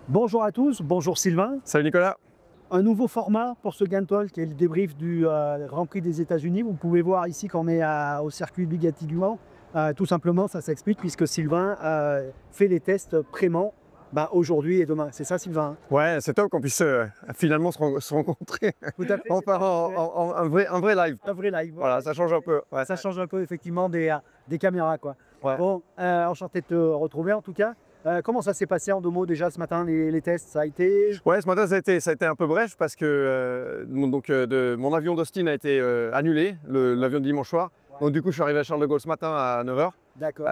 Bonjour à tous, bonjour Sylvain. Salut Nicolas. Un nouveau format pour ce Gain Talk qui est le débrief du Grand Prix des États-Unis. Vous pouvez voir ici qu'on est au circuit Bugatti du Mans. Tout simplement, ça s'explique puisque Sylvain fait les tests pré-Mans aujourd'hui et demain. C'est ça, Sylvain? Ouais, c'est top qu'on puisse finalement se rencontrer. Tout à fait. Enfin, un vrai live. Un vrai live. Voilà, ça change un peu. Ouais. Ça change un peu effectivement des caméras, quoi. Ouais. Bon, enchanté de te retrouver en tout cas. Comment ça s'est passé en 2 mots déjà ce matin, les tests? Ça a été... Ouais, ce matin ça a été un peu bref parce que mon avion d'Austin a été annulé, l'avion de dimanche soir. Donc du coup, je suis arrivé à Charles de Gaulle ce matin à 9 h. D'accord.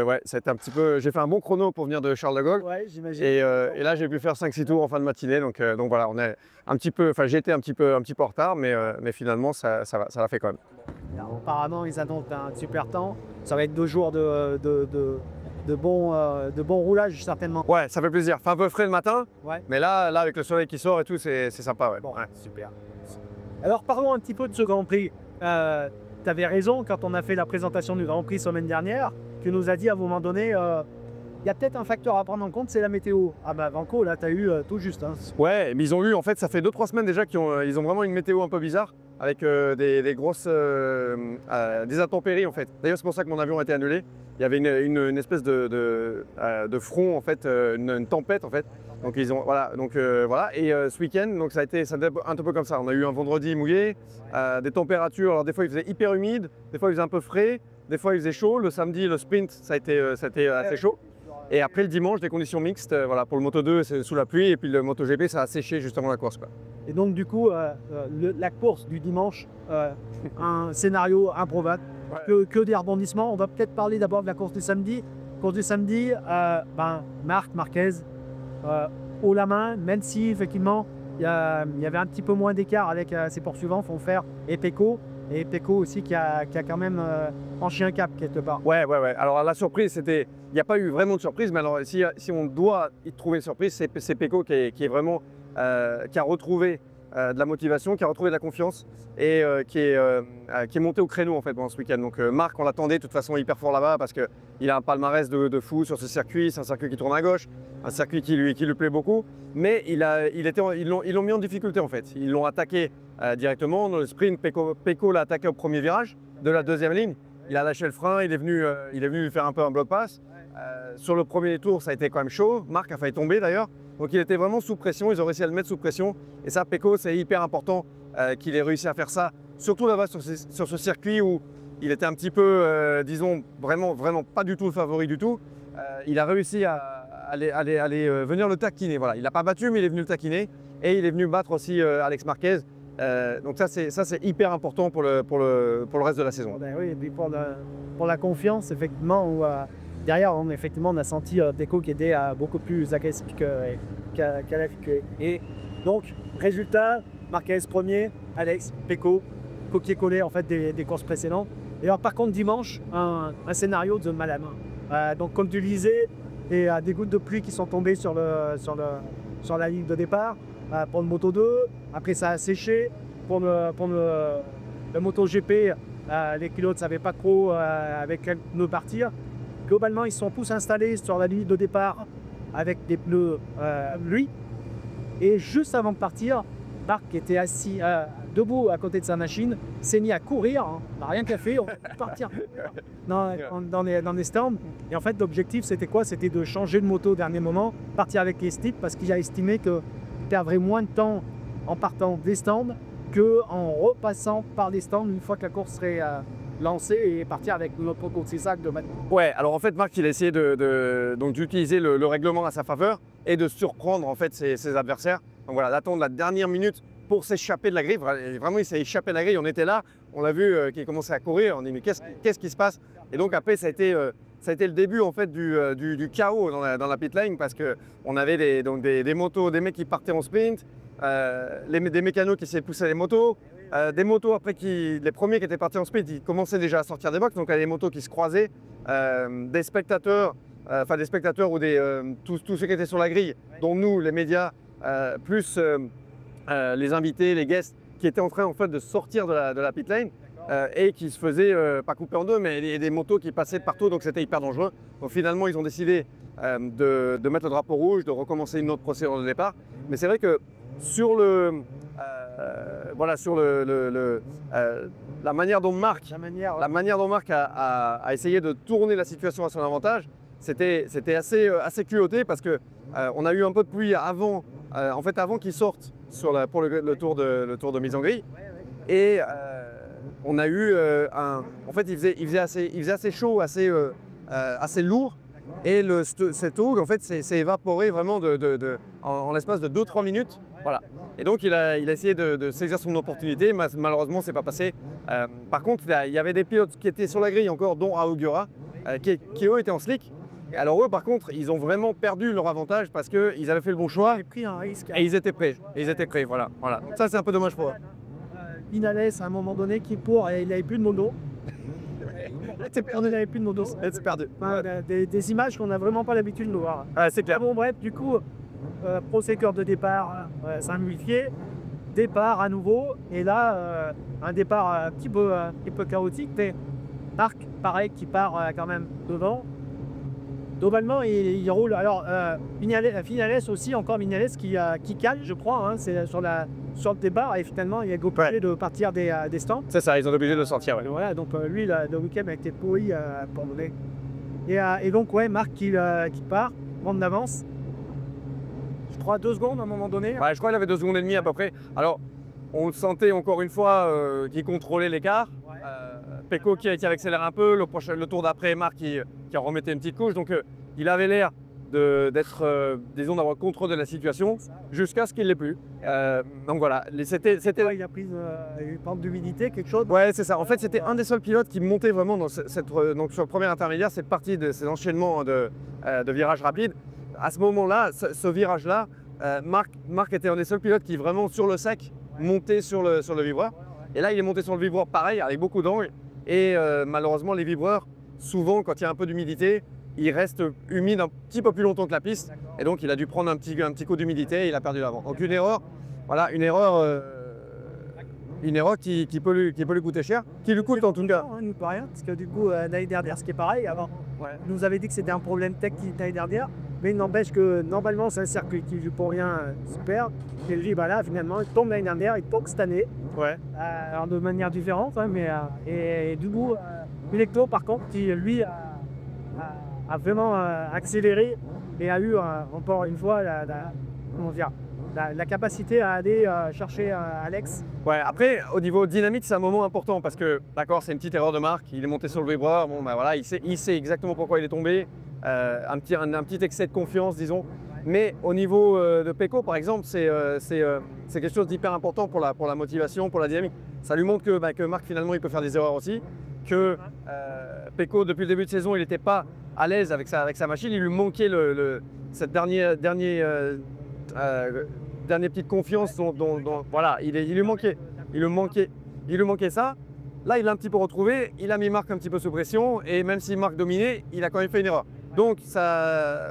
Ouais, ça a été un petit peu. J'ai fait un bon chrono pour venir de Charles de Gaulle. Ouais, j'imagine. Et là, j'ai pu faire 5-6 tours en fin de matinée. Donc voilà, on est un petit peu. Enfin, j'ai été un petit peu en retard, mais finalement, ça l'a fait quand même. Alors, apparemment, ils annoncent un super temps. Ça va être 2 jours de bon roulage, certainement. Ouais, ça fait plaisir. Fait un peu frais le matin, Ouais. mais là, avec le soleil qui sort et tout, c'est sympa. Ouais. Bon, Ouais. super. Alors, parlons un petit peu de ce Grand Prix. Tu avais raison quand on a fait la présentation du Grand Prix semaine dernière. Tu nous as dit à un moment donné, il y a peut-être un facteur à prendre en compte, c'est la météo. Ah bah, Vanco, là, tu as eu tout juste. Hein. Ouais, mais ils ont eu, en fait, ça fait 2-3 semaines déjà qu'ils ils ont vraiment une météo un peu bizarre, avec des grosses des intempéries, en fait. D'ailleurs, c'est pour ça que mon avion a été annulé. Il y avait une espèce de front, en fait, une tempête, en fait. Donc, voilà. Et ce week-end, donc ça a été un peu comme ça. On a eu un vendredi mouillé, des températures. Alors, des fois, il faisait hyper humide, des fois, il faisait un peu frais, des fois, il faisait chaud. Le samedi, le sprint, ça a été assez chaud. Et après le dimanche, des conditions mixtes, voilà, pour le Moto 2, c'est sous la pluie, et puis le Moto GP, ça a séché juste avant la course, quoi. Et donc, du coup, la course du dimanche, un scénario improbable, Ouais. que des rebondissements. On va peut-être parler d'abord de la course du samedi. Course du samedi, Marquez, haut la main, même si effectivement, il y avait un petit peu moins d'écart avec ses poursuivants, Fonfer et Pecco. Et Pecco aussi qui a quand même franchi un cap quelque part. Ouais. Alors la surprise, c'était, il n'y a pas eu vraiment de surprise, mais alors si on doit y trouver une surprise, c'est Pecco qui est vraiment, qui a retrouvé de la motivation, qui a retrouvé de la confiance et qui est monté au créneau en fait pendant ce week-end. Donc Marc, on l'attendait de toute façon hyper fort là-bas parce qu'il a un palmarès de fou sur ce circuit. C'est un circuit qui tourne à gauche, un circuit qui lui plaît beaucoup, mais ils l'ont mis en difficulté en fait. Ils l'ont attaqué directement dans le sprint. Pecco l'a attaqué au premier virage de la deuxième ligne. Il a lâché le frein, il est venu lui faire un peu un bloc pass. Sur le premier tour, ça a été quand même chaud. Marc a failli tomber d'ailleurs. Donc il était vraiment sous pression, ils ont réussi à le mettre sous pression. Et ça, Pecco, c'est hyper important qu'il ait réussi à faire ça. Surtout là-bas sur ce circuit où il était un petit peu, disons, vraiment pas du tout le favori du tout. Il a réussi à aller venir le taquiner. Voilà. Il n'a pas battu, mais il est venu le taquiner. Et il est venu battre aussi Alex Marquez. Donc ça, c'est hyper important pour le reste de la saison. Ben oui, et puis pour la confiance, effectivement, où, derrière, on a senti Pecco qui était beaucoup plus agressif qu'Alex. Et donc, résultat, Marquez premier, Alex, Pecco, copier-coller en fait des courses précédentes. Et alors, par contre, dimanche, un scénario de mal à main. Donc, comme tu le disais, et des gouttes de pluie qui sont tombées sur la ligne de départ pour le Moto 2. Après, ça a séché. Pour le Moto GP, les pilotes ne savaient pas trop avec quel pneu partir. Globalement, ils sont tous installés sur la ligne de départ avec des pneus lui. Et juste avant de partir, Marc qui était assis debout à côté de sa machine s'est mis à courir. Hein. On n'a rien qu'à faire, on va partir dans les stands. Et en fait, l'objectif, c'était quoi? C'était de changer de moto au dernier moment, partir avec les sticks parce qu'il a estimé qu'il perdrait moins de temps en partant des stands qu'en repassant par les stands une fois que la course serait lancée et partir avec notre course sac de maintenant. Ouais, alors en fait, Marc, il a essayé d'utiliser le règlement à sa faveur et de surprendre en fait ses adversaires. Donc voilà, d'attendre la dernière minute pour s'échapper de la grille. Vraiment, il s'est échappé de la grille. On était là, on a vu qu'il commençait à courir. On dit mais qu'est-ce qui se passe? Et donc après, ça a été le début en fait du chaos dans la pit lane parce que on avait des motos, des mecs qui partaient en sprint, des mécanos qui essayaient de pousser les motos. Des motos après les premiers qui étaient partis en sprint, ils commençaient déjà à sortir des box, donc il y a des motos qui se croisaient, des spectateurs ou tous ceux qui étaient sur la grille, dont nous, les médias, plus les invités, les guests, qui étaient en train en fait de sortir de la pit lane et qui se faisaient pas couper en deux, mais des motos qui passaient partout, donc c'était hyper dangereux. Donc finalement, ils ont décidé de mettre le drapeau rouge, de recommencer une autre procédure de départ. Mais c'est vrai que sur la manière dont Marc a essayé de tourner la situation à son avantage, c'était assez culotté parce que on a eu un peu de pluie avant, avant qu'il sorte pour le tour de mise en grille. Et on a eu il faisait assez chaud, assez lourd. Et cet eau, en fait, s'est évaporé vraiment en l'espace de 2-3 minutes. Voilà. Et donc, il a essayé de saisir son opportunité. Malheureusement, ce n'est pas passé. Par contre, il y avait des pilotes qui étaient sur la grille encore, dont Augura, qui eux étaient en slick. Alors eux, par contre, ils ont vraiment perdu leur avantage parce qu'ils avaient fait le bon choix. Pris un risque. Et ils étaient prêts. Voilà. Ça, c'est un peu dommage pour eux. Vinales, à un moment donné, qui il n'avait plus de mono. On n'avait plus de mono. C'est perdu. Des images qu'on n'a vraiment pas l'habitude de voir. Ah, c'est clair. Bon, bref, du coup, procédure de départ simplifié, départ à nouveau, et là, un départ un petit peu chaotique, mais Marc, pareil, qui part quand même devant. Globalement, il roule. Alors, Vinales aussi, encore Vinales qui cale, je crois, hein, c'est sur le départ, et finalement, il est obligé de partir des stands. C'est ça, ils ont obligé de sortir. Ouais. Voilà, donc lui, le week-end a été pourri pour donner. Et donc, ouais, Marc qui part, prendre d'avance. Je crois 2 secondes à un moment donné. Ouais, je crois qu'il avait 2 secondes et demie à peu près. Alors, on le sentait encore une fois qu'il contrôlait l'écart. Ouais. Pecco qui avait accéléré un peu, le tour d'après, Marc qui remettait une petite couche. Donc, il avait l'air d'être, disons, d'avoir le contrôle de la situation jusqu'à ce qu'il ne l'ait plus. Donc voilà, Ouais, il a pris une pente d'humidité, quelque chose. Ouais, c'est ça. En fait, c'était un des seuls pilotes qui montait vraiment donc sur le premier intermédiaire, cette partie de ces enchaînements de virages rapides. À ce moment-là, ce virage-là, Marc était un des seuls pilotes qui vraiment sur le sec montait sur le vibreur. Et là, il est monté sur le vibreur pareil, avec beaucoup d'angle. Et malheureusement, les vibreurs, souvent, quand il y a un peu d'humidité, il reste humide un petit peu plus longtemps que la piste. Et donc, il a dû prendre un petit coup d'humidité et il a perdu l'avant. Donc, une erreur qui peut lui coûter cher, qui lui coûte en tout cas. Il ne peut rien, parce que du coup, l'année dernière, ce qui est pareil, avant, il nous avait dit que c'était un problème technique l'année dernière. Mais il n'empêche que normalement, c'est un circuit qui joue pour rien super. Et lui, bah là, finalement, il tombe l'année dernière, il tombe cette année. Ouais. Alors de manière différente, hein, mais et du coup, Electo, par contre, qui lui a vraiment accéléré et a eu encore une fois la capacité à aller chercher Alex. Ouais, après, au niveau dynamique, c'est un moment important parce que, d'accord, c'est une petite erreur de Marc, il est monté sur le vibreur, bon, bah voilà, il sait exactement pourquoi il est tombé, un petit excès de confiance, disons. Mais au niveau de Pecco, par exemple, c'est quelque chose d'hyper important pour la motivation, pour la dynamique. Ça lui montre que Marc, finalement, il peut faire des erreurs aussi, que Pecco, depuis le début de saison, il n'était pas à l'aise avec sa machine, il lui manquait cette dernière petite confiance voilà, il lui manquait ça. Là, il l'a un petit peu retrouvé, il a mis Marc un petit peu sous pression et même si Marc dominait, il a quand même fait une erreur. Donc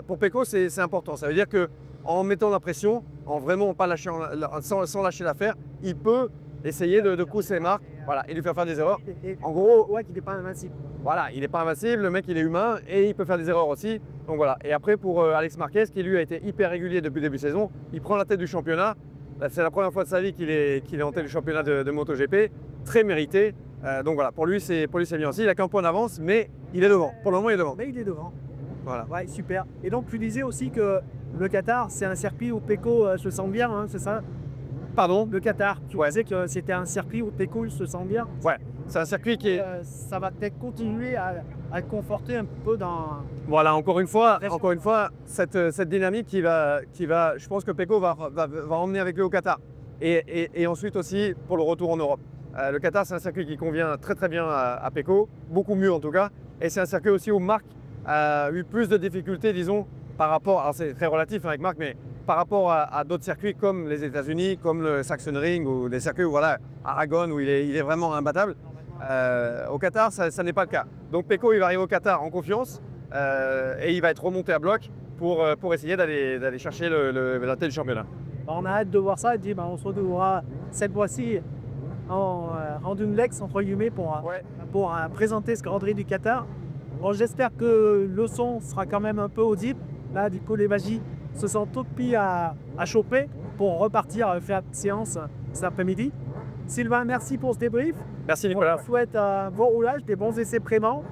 pour Pecco, c'est important. Ça veut dire qu'en mettant la pression, en vraiment pas lâcher, sans lâcher l'affaire, il peut essayer de pousser Marc, voilà, et lui faire des erreurs. En gros, ouais, qu'il n'est pas invincible. Voilà, il n'est pas invincible, le mec il est humain et il peut faire des erreurs aussi. Donc voilà. Et après pour Alex Marquez, qui lui a été hyper régulier depuis le début de saison, il prend la tête du championnat. C'est la première fois de sa vie qu'il est en tête du championnat de MotoGP, très mérité. Donc voilà, pour lui c'est bien aussi. Il n'a qu'un point d'avance, mais il est devant. Pour le moment, il est devant. Mais il est devant. Voilà. Ouais, super. Et donc tu disais aussi que le Qatar, c'est un circuit où Pecco se sent bien, hein, c'est ça? Pardon? Le Qatar, tu disais que c'était un circuit où Pecco se sent bien. Ouais, c'est un circuit qui est... ça va peut-être continuer à le conforter un peu dans... Voilà, encore une fois, cette dynamique qui va, je pense que Pecco va emmener avec lui au Qatar. Et ensuite aussi pour le retour en Europe. Le Qatar, c'est un circuit qui convient très très bien à Pecco, beaucoup mieux en tout cas. Et c'est un circuit aussi où Marc a eu plus de difficultés, disons, par rapport, alors c'est très relatif avec Marc, mais par rapport à d'autres circuits comme les États-Unis, comme le Sachsenring ou des circuits où, voilà, Aragon, où il est vraiment imbattable. Au Qatar, ça n'est pas le cas. Donc Pecco, il va arriver au Qatar en confiance et il va être remonté à bloc pour essayer d'aller chercher la tête du championnat. On a hâte de voir ça et dit, on se retrouvera cette fois-ci en duplex entre guillemets pour présenter ce Grand Prix du Qatar. Bon, j'espère que le son sera quand même un peu audible Là, du coup, les magies se sont toutes mis à choper pour repartir faire une séance cet après-midi. Sylvain, merci pour ce débrief. Merci On Nicolas. te souhaite un bon roulage, des bons essais préments.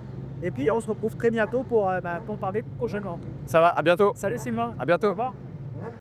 Et puis, on se retrouve très bientôt pour parler prochainement. Ça va, à bientôt. Salut Sylvain. À bientôt. Au revoir.